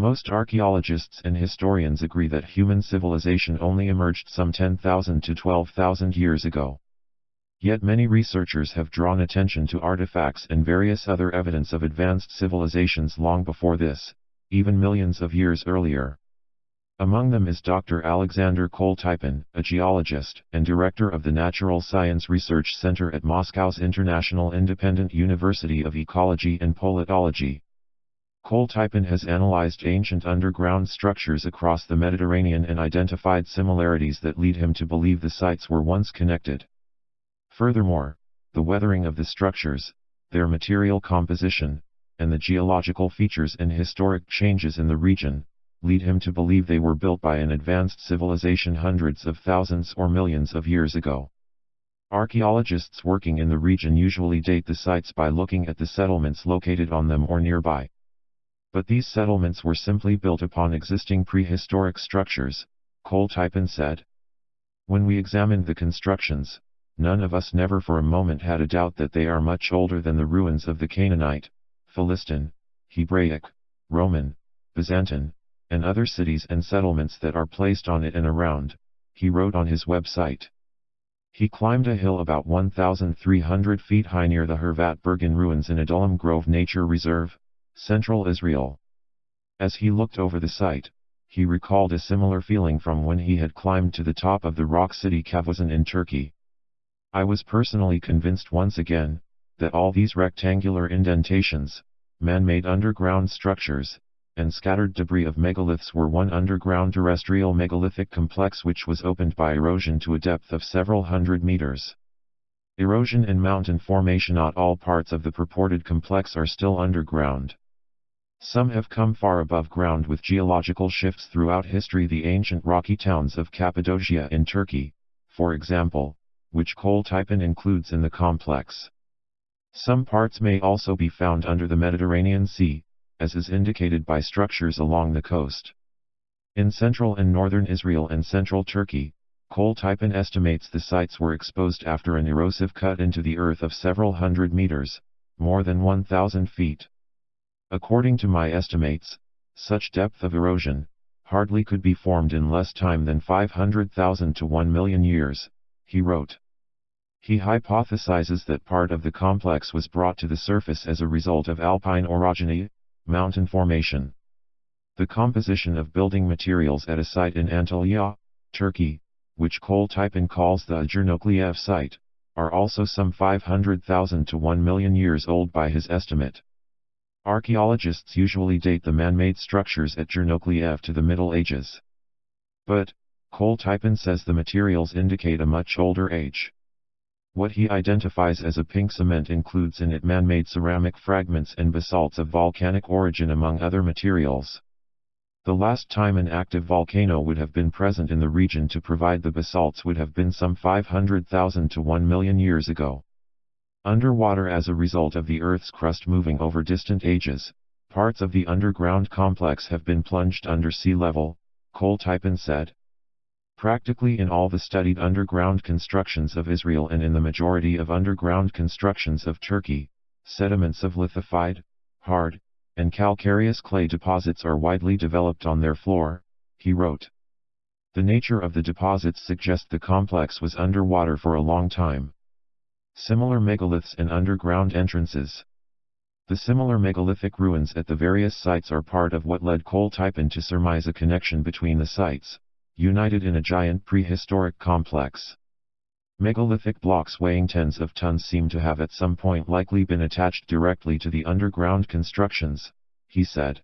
Most archaeologists and historians agree that human civilization only emerged some 10,000 to 12,000 years ago. Yet many researchers have drawn attention to artifacts and various other evidence of advanced civilizations long before this, even millions of years earlier. Among them is Dr. Alexander Koltypin, a geologist and director of the Natural Science Research Center at Moscow's International Independent University of Ecology and Politology. Koltypin has analyzed ancient underground structures across the Mediterranean and identified similarities that lead him to believe the sites were once connected. Furthermore, the weathering of the structures, their material composition, and the geological features and historic changes in the region, lead him to believe they were built by an advanced civilization hundreds of thousands or millions of years ago. Archaeologists working in the region usually date the sites by looking at the settlements located on them or nearby. But these settlements were simply built upon existing prehistoric structures, Koltypin said. When we examined the constructions, none of us never for a moment had a doubt that they are much older than the ruins of the Canaanite, Philistine, Hebraic, Roman, Byzantine, and other cities and settlements that are placed on it and around, he wrote on his website. He climbed a hill about 1,300 feet high near the Hervat Bergen ruins in Adullam Grove Nature Reserve, Central Israel. As he looked over the site, he recalled a similar feeling from when he had climbed to the top of the rock city Kavazan in Turkey. I was personally convinced once again, that all these rectangular indentations, man-made underground structures, and scattered debris of megaliths were one underground terrestrial megalithic complex which was opened by erosion to a depth of several hundred meters. Erosion and mountain formation. Not all parts of the purported complex are still underground. Some have come far above ground with geological shifts throughout history. The ancient rocky towns of Cappadocia in Turkey, for example, which Koltypin includes in the complex. Some parts may also be found under the Mediterranean Sea, as is indicated by structures along the coast. In central and northern Israel and central Turkey, Koltypin estimates the sites were exposed after an erosive cut into the earth of several hundred meters, more than 1,000 feet. According to my estimates, such depth of erosion hardly could be formed in less time than 500,000 to 1 million years, he wrote. He hypothesizes that part of the complex was brought to the surface as a result of alpine orogeny, mountain formation. The composition of building materials at a site in Antalya, Turkey, which Koltypin calls the Agirnokleev site, are also some 500,000 to 1 million years old by his estimate. Archaeologists usually date the man-made structures at Agirnokleev to the Middle Ages. But, Koltypin says the materials indicate a much older age. What he identifies as a pink cement includes in it man-made ceramic fragments and basalts of volcanic origin among other materials. The last time an active volcano would have been present in the region to provide the basalts would have been some 500,000 to 1 million years ago. Underwater as a result of the Earth's crust moving over distant ages, parts of the underground complex have been plunged under sea level, Koltypin said. Practically in all the studied underground constructions of Israel and in the majority of underground constructions of Turkey, sediments of lithified, hard, and calcareous clay deposits are widely developed on their floor, he wrote. The nature of the deposits suggests the complex was underwater for a long time. Similar megaliths and underground entrances. The similar megalithic ruins at the various sites are part of what led Koltypin to surmise a connection between the sites, united in a giant prehistoric complex. Megalithic blocks weighing tens of tons seem to have at some point likely been attached directly to the underground constructions, he said.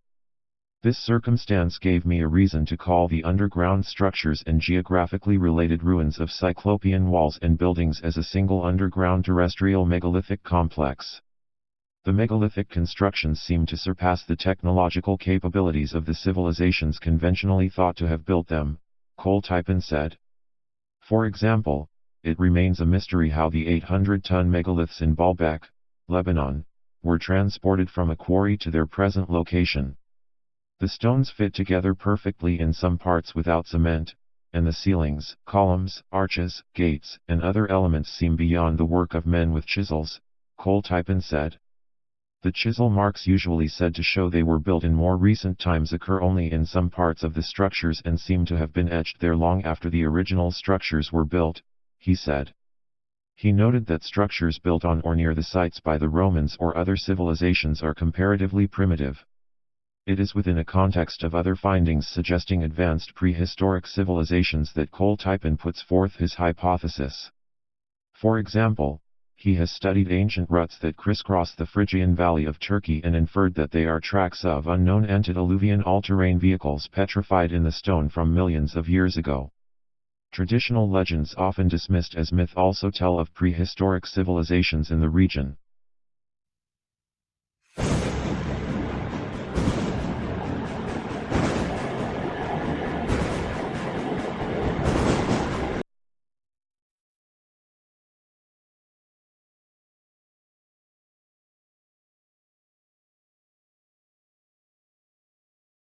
This circumstance gave me a reason to call the underground structures and geographically related ruins of Cyclopean walls and buildings as a single underground terrestrial megalithic complex. The megalithic constructions seem to surpass the technological capabilities of the civilizations conventionally thought to have built them, Koltypin said. For example, it remains a mystery how the 800-ton megaliths in Baalbek, Lebanon, were transported from a quarry to their present location. The stones fit together perfectly in some parts without cement, and the ceilings, columns, arches, gates, and other elements seem beyond the work of men with chisels, Koltypin said. The chisel marks usually said to show they were built in more recent times occur only in some parts of the structures and seem to have been etched there long after the original structures were built, he said. He noted that structures built on or near the sites by the Romans or other civilizations are comparatively primitive. It is within a context of other findings suggesting advanced prehistoric civilizations that Koltypin puts forth his hypothesis. For example, he has studied ancient ruts that crisscross the Phrygian valley of Turkey and inferred that they are tracks of unknown antediluvian all-terrain vehicles petrified in the stone from millions of years ago. Traditional legends often dismissed as myth also tell of prehistoric civilizations in the region.